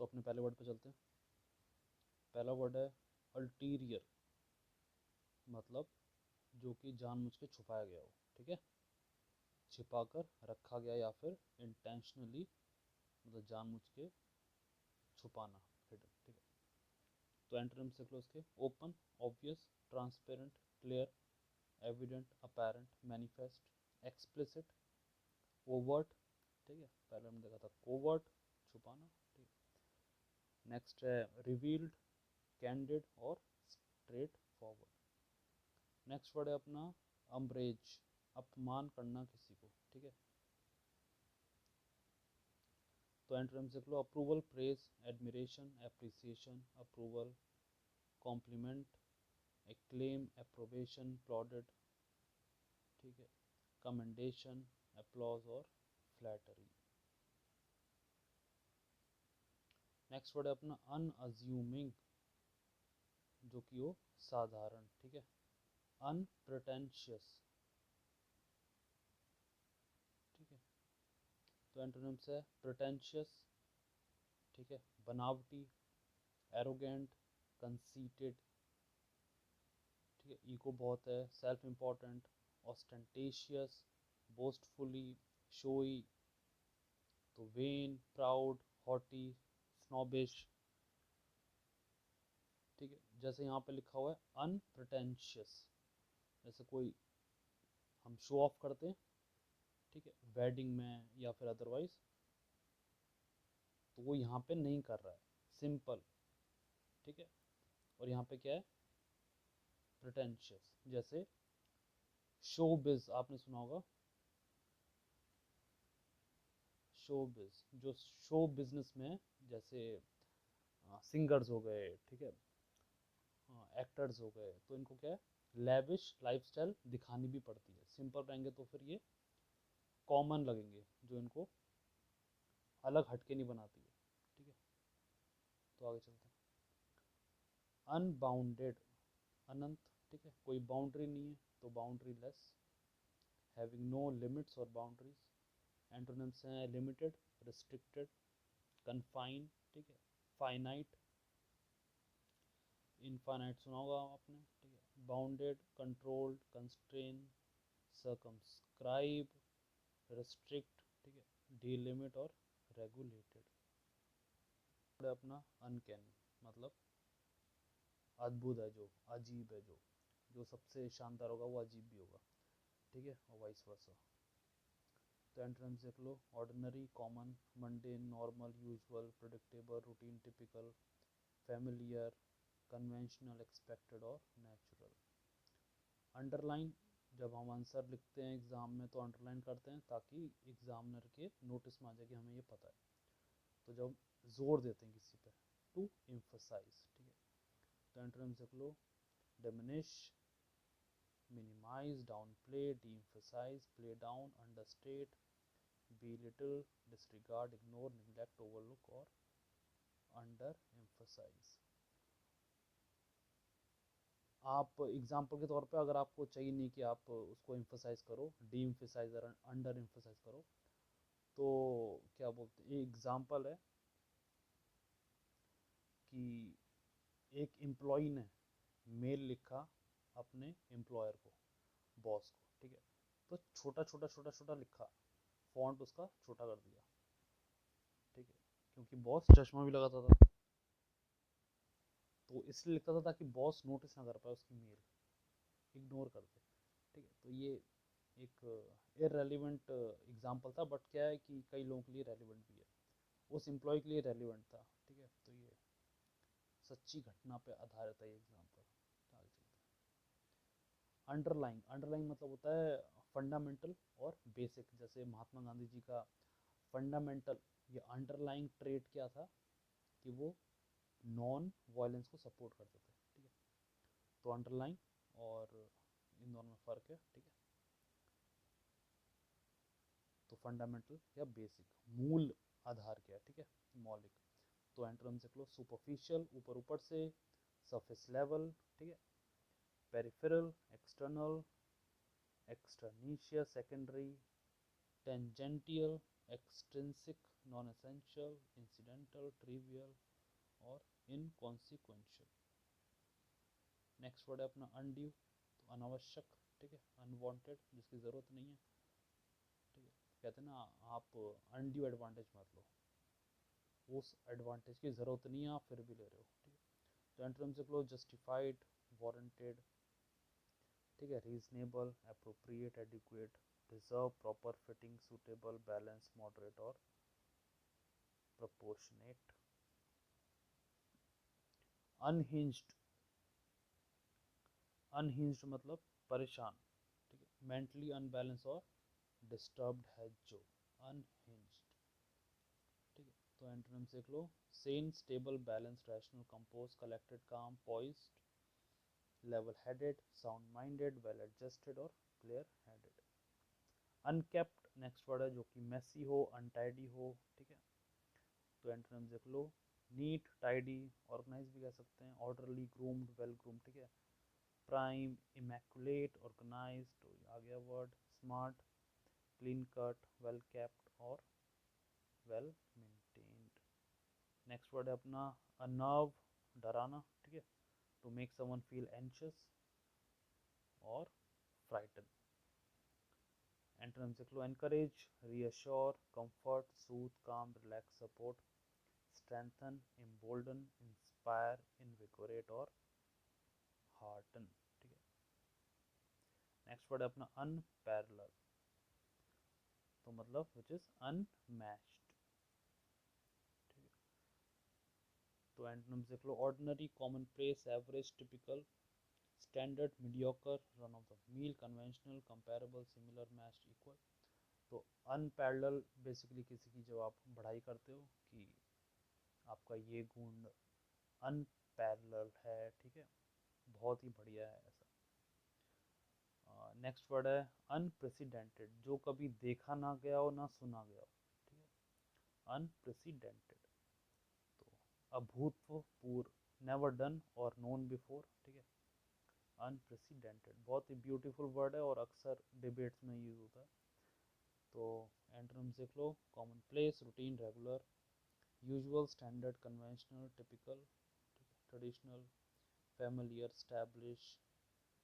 तो अपने पहले वर्ड पे चलते हैं। पहला वर्ड है अल्टीरियर, मतलब जो कि जानबूझ के छुपाया गया हो, ठीक है, छिपा कर रखा गया या फिर इंटेंशनली, मतलब जानबूझ के छुपाना, हिडन, ठीक है। तो एंटोनिम्स देख लो इसके, open, obvious, transparent, clear, evident, apparent, manifest, explicit, overt, ठीक है, पहले हमने देखा था कोवर्ट, छुपाना, ठीक है। नेक्स्ट है रिवील्ड, कैंडिड और स्ट्रेट फॉरवर्ड। नेक्स्ट वर्ड है अपना अम्ब्रेज, अपमान करना किसी को, ठीक है। तो एंटोनिम्स देख लो, approval, praise, admiration, appreciation, approval, compliment, acclaim, approbation, plaudit, ठीक है, कमेंडेशन, एप्लॉज और फ्लैटरी। नेक्स्ट वर्ड है अपना अनअज्यूमिंग, जो कि हो साधारण, ठीक है, अनप्रिटेंशियस, ठीक है। तो एंटोनिम्स है प्रिटेंशियस, ठीक है, बनावटी, एरोगेंट, कंसीटेड, ठीक है, ईगो बहुत है, सेल्फ इम्पोर्टेंट, ऑस्टेंटेशियस, बोस्टफुली, शोई, तो वेन, प्राउड, हॉटी, स्नॉबिश, ठीक है। जैसे यहाँ पे लिखा हुआ है अनप्रिटेंशियस, जैसे कोई हम शो ऑफ करते हैं, ठीक है, वेडिंग में या फिर अदरवाइज, तो वो यहाँ पे नहीं कर रहा है, सिंपल, ठीक है। और यहाँ पे क्या है, प्रिटेंशियस। जैसे शोबिज, आपने सुना होगा, शोबिज, जो शो बिजनेस में, जैसे सिंगर्स हो गए, ठीक है, एक्टर्स हो गए, तो इनको क्या है, लेविश लाइफस्टाइल दिखानी भी पड़ती है। सिंपल रहेंगे तो फिर ये कॉमन लगेंगे, जो इनको अलग हटके नहीं बनाती है, ठीक है। तो आगे चलते हैं। अनबाउंडेड, अनंत, ठीक है, कोई बाउंड्री नहीं है, तो boundaryless, having no limits और बाउंड्रीज। एंटोनिम्स हैं लिमिटेड, रिस्ट्रिक्टेड, कन्फाइन, ठीक है, फाइनाइट, इनफाइनाइट सुना होगा आपने, ठीक है, bounded, controlled, constrain, circumscribe, restrict, ठीक है, डीलिमिट और रेगुलेटेड। अपना अनकैनी, मतलब अद्भुत है, जो अजीब है, जो सबसे शानदार होगा वो अजीब भी होगा, ठीक है, और वाइस वर्सा। तो एंटोनिम्स देख लो, ordinary, common, mundane, normal, usual, predictable, routine, typical, familiar, conventional, expected और नेचुरल। अंडरलाइन, जब हम आंसर लिखते हैं एग्ज़ाम में तो अंडरलाइन करते हैं ताकि एग्जामिनर के नोटिस में आ जाए कि हमें ये पता है। तो जब जोर देते हैं किसी पे, टू एम्फसाइज, ठीक है। तो एंटोनिम्स देख लो, diminish, minimize, downplay, de-emphasize, play down, understate, belittle, disregard, ignore, neglect, overlook और under emphasize। आप एग्जाम्पल के तौर पे अगर आपको चाहिए नहीं कि आप उसको एम्फसाइज करो, डी एम्फसाइज और अंडर एम्फसाइज करो, तो क्या बोलते हैं, एग्जाम्पल है कि एक एम्प्लॉय ने मेल लिखा अपने एम्प्लॉयर को, बॉस को, ठीक है, तो छोटा छोटा छोटा छोटा लिखा, फॉन्ट उसका छोटा कर दिया, ठीक है, क्योंकि बॉस चश्मा भी लगाता था, तो इसलिए लिखता था ताकि बॉस नोटिस ना कर पाए उसकी मेल, इग्नोर कर दे, ठीक है। तो ये एक इररेलेवेंट एग्जांपल था, बट क्या है कि कई लोगों के लिए रेलिवेंट भी है, उस एम्प्लॉय के लिए रेलिवेंट था, ठीक है। तो ये सच्ची घटना पे आधारित है ये एग्जांपल। आगे चलते हैं। अंडरलाइन, अंडरलाइन मतलब होता है फंडामेंटल और बेसिक। जैसे महात्मा गांधी जी का फंडामेंटल ये अंडरलाइंग ट्रेट क्या था कि वो नॉन वायलेंस को सपोर्ट करते थे, ठीक है। तो अंडरलाइन और इन दोनों में फ़र्क है, ठीक है। तो फंडामेंटल या बेसिक, मूल आधार क्या है, ठीक है, मौलिक। तो एंटोनिम्स देख लो, सुपरफिशियल, ऊपर ऊपर से, सरफेस लेवल, ठीक है, peripheral, external, extraneous, secondary, tangential, extrinsic, non essential, incidental, trivial और इनकॉन्सिक्वेंशियल। नेक्स्ट वर्ड है अपना अनड्यू, तो अनावश्यक, ठीक है, अनवांटेड, जिसकी ज़रूरत नहीं है, ठीक है। कहते हैं ना आप अनड्यू एडवांटेज मत लो, उस एडवांटेज की ज़रूरत नहीं है आप फिर भी ले रहे हो, ठीक है। तो एंटोनिम्स लिख लो जस्टिफाइड, वारंटेड, ठीक है, reasonable, appropriate, adequate, deserve, proper, fitting, suitable, balance, moderate और प्रोपोर्शनेट। अनहिंज्ड, अनहिंज्ड मतलब परेशान, ठीक है, मेंटली अनबैलेंस और डिस्टर्ब्ड है जो, अनहिंज्ड, ठीक है। तो एंटोनिम्स लिख लो sane, stable, balance, rational, compose, collected, calm, poised, level headed, sound minded, well adjusted और clear headed. Unkempt next word है जो कि मेसी हो, अनटाइडी हो, ठीक है। तो एंटोनिम्स लिख लो नीट, टाइडी, ऑर्गेनाइज भी कह सकते हैं, ऑर्डरली, ग्रूम्ड, वेल ग्रूम्ड, ठीक है। प्राइम, इमैकुलेट, ऑर्गेनाइज्ड, तो आ गया word. Smart, clean cut, well kept और वेल मेंटेन्ड। नेक्स्ट वर्ड है अपना अनर्व, डराना, ठीक है, to make someone feel anxious और फ्राइटन। एंटोनिम्स लिख लो encourage, reassure, comfort, soothe, calm, relax, support, strengthen, embolden, inspire, invigorate और हार्टन, ठीक है। नेक्स्ट वर्ड है अपना अनपैरेलल, तो मतलब विच इज अनमैच्ड, ठीक है। तो एंटोनिम्स लिख लो ordinary, commonplace, average, typical, standard, mediocre, run of the mill, conventional, comparable, similar, matched, equal. तो अनपैरेलल बेसिकली किसी की जब आप बढ़ाई करते हो कि आपका ये गुण अनपैरेलल है, ठीक है, बहुत ही बढ़िया है ऐसा। नेक्स्ट वर्ड है अनप्रेसिडेंटेड, जो कभी देखा ना गया हो ना सुना गया हो, ठीक है, अनप्रेसिडेंटेड। तो अभूतपूर्व, नेवर डन और नोन बिफोर, ठीक है, अनप्रेसिडेंटेड बहुत ही ब्यूटीफुल वर्ड है और अक्सर डिबेट्स में यूज होता है। तो एंटोनिम्स देख लो common place, routine, regular, usual, standard, conventional, typical, traditional, familiar, establish,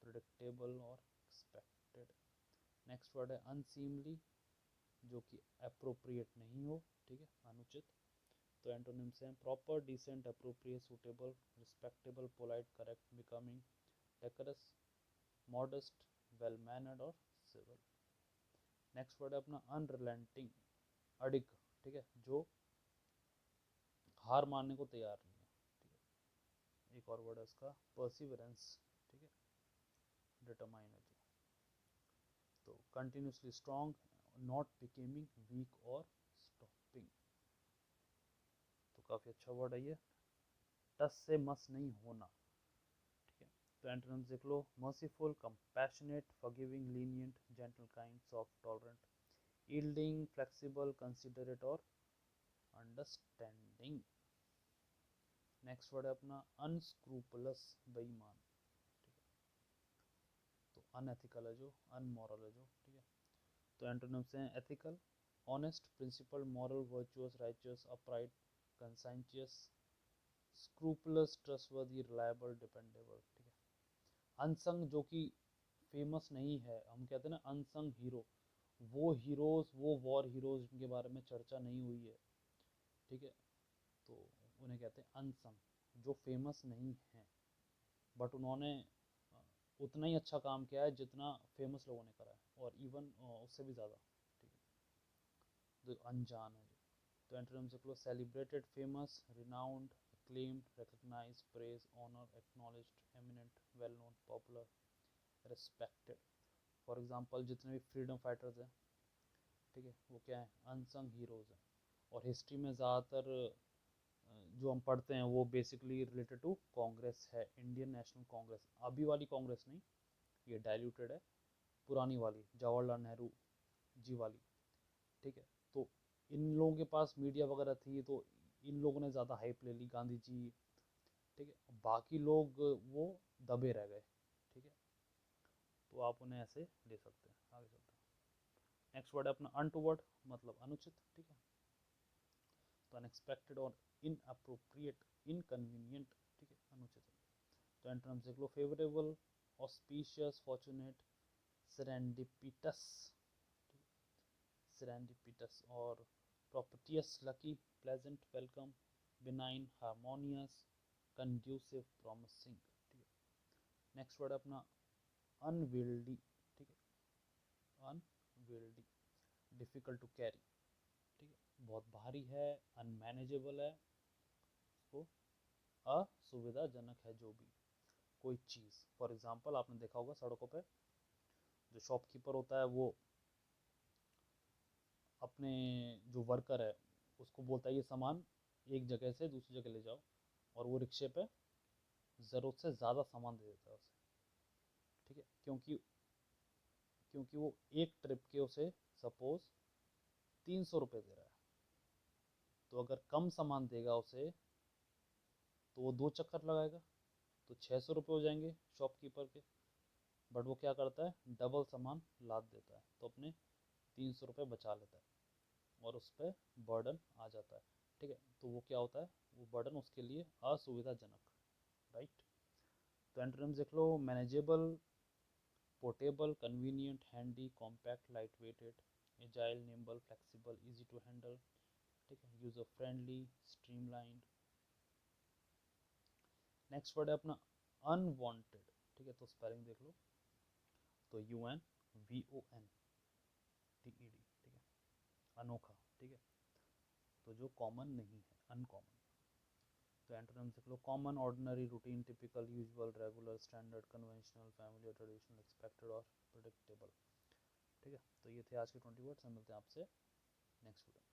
predictable और एक्सपेक्टेड। नेक्स्ट वर्ड है अनसीमली, जो कि अप्रोप्रिएट नहीं हो, ठीक है, अनुचित। तो एंटोनिम्स हैं proper, decent, appropriate, suitable, respectable, polite, correct, becoming, decorous, modest, well mannered और सिविल। नेक्स्ट वर्ड है अपना अनरिलेंटिंग, अडिग, ठीक है, जो हार मानने को तैयार नहीं है, ठीक है। एक और वर्ड है उसका परसिवरेंस, ठीक है, डिटरमाइन है जो। तो continuously strong, not becoming week और स्टॉपिंग, तो काफ़ी अच्छा वर्ड है ये। टस से मस नहीं होना, ठीक है। तो एंटोनिम्स देख लो merciful, compassionate, forgiving, lenient, gentle, kind, soft, tolerant, yielding, flexible, considerate और अंडरस्टैंडिंग। नेक्स्ट वर्ड है अपना अनस्क्रूपलस, बेईमान, ठीक है। तो अनएथिकल है जो, अनमोरल है जो, ठीक है। तो एंटोनिम्स हैं ethical, honest, principled, moral, virtuous, righteous, upright, conscientious, scrupulous, trustworthy, reliable, dependable, ठीक है। अनसंग, जो कि फेमस नहीं है, हम कहते हैं ना अनसंग हीरो, वो हीरोज, वो वॉर हीरोज जिनके बारे में चर्चा नहीं हुई है, ठीक है, तो उन्हें कहते हैं अनसंग, जो फेमस नहीं है बट उन्होंने उतना ही अच्छा काम किया है जितना फेमस लोगों ने करा है, और इवन उससे भी ज़्यादा, ठीक है, जो अनजान है। तो एंटोनिम्स लिख लो celebrated, famous, renowned, acclaimed, recognized, praise, honor, acknowledged, eminent, well known, popular, respected। For example जितने भी फ्रीडम फाइटर्स हैं, ठीक है, वो क्या है, अनसंग हीरोज़ हैं। और हिस्ट्री में ज़्यादातर जो हम पढ़ते हैं वो बेसिकली रिलेटेड टू कांग्रेस है, इंडियन नेशनल कांग्रेस, अभी वाली कांग्रेस नहीं, ये डाइल्यूटेड है, पुरानी वाली जवाहरलाल नेहरू जी वाली, ठीक है। तो इन लोगों के पास मीडिया वगैरह थी, तो इन लोगों ने ज़्यादा हाइप ले ली, गांधी जी, ठीक है, बाकी लोग वो दबे रह गए, ठीक है। तो आप उन्हें ऐसे ले सकते हैं। आगे चलते हैं। नेक्स्ट वर्ड है अपना अनटुवर्ड, मतलब अनुचित, ठीक है। तो अनएक्सपेक्टेड और इनअप्रोप्रिएट, इनकन्वीनियंट, ठीक है, अनुचित। तो एंटोनिम्स देख लो, favourable, auspicious, fortunate, serendipitous, serendipitous, और propitious, lucky, pleasant, welcome, benign, harmonious, conducive, promising, ठीक है। नेक्स्ट वर्ड अपना अनविल्डी, ठीक है, अनविल्डी, डिफिकल्ट टू कैरी, ठीक है, बहुत भारी है, अनमैनेजेबल है, उसको असुविधाजनक है जो भी कोई चीज़। फॉर एग्जांपल आपने देखा होगा सड़कों पे जो शॉपकीपर होता है वो अपने जो वर्कर है उसको बोलता है ये सामान एक जगह से दूसरी जगह ले जाओ, और वो रिक्शे पे ज़रूरत से ज़्यादा सामान दे देता है उसे, ठीक है, क्योंकि क्योंकि वो एक ट्रिप के उसे सपोज 300 रुपये दे रहा है, तो अगर कम सामान देगा उसे तो वो 2 चक्कर लगाएगा, तो 600 रुपये हो जाएंगे शॉपकीपर के। बट वो क्या करता है, डबल सामान लाद देता है, तो अपने 300 रुपये बचा लेता है और उस पर बर्डन आ जाता है, ठीक है। तो वो क्या होता है, वो बर्डन उसके लिए असुविधाजनक, राइट। तो एंटोनिम्स देख लो, manageable, portable, convenient, handy, compact, light weighted, agile, nimble, flexible, easy to handle, ठीक है, user friendly, streamlined. Next word है अपना अनवांटेड, ठीक है, तो स्पेलिंग देख लो, तो UNVONTED, ठीक है, अनोखा, ठीक है, तो जो कॉमन नहीं है, अनकॉमन। तो एंटोनिम्स देख लो, common, ordinary, routine, typical, usual, regular, standard, conventional, familiar, traditional, expected और प्रेडिक्टेबल, ठीक है। तो ये थे आज के 20 वर्ड्स। हम मिलते हैं आपसे नेक्स्ट वीडियो।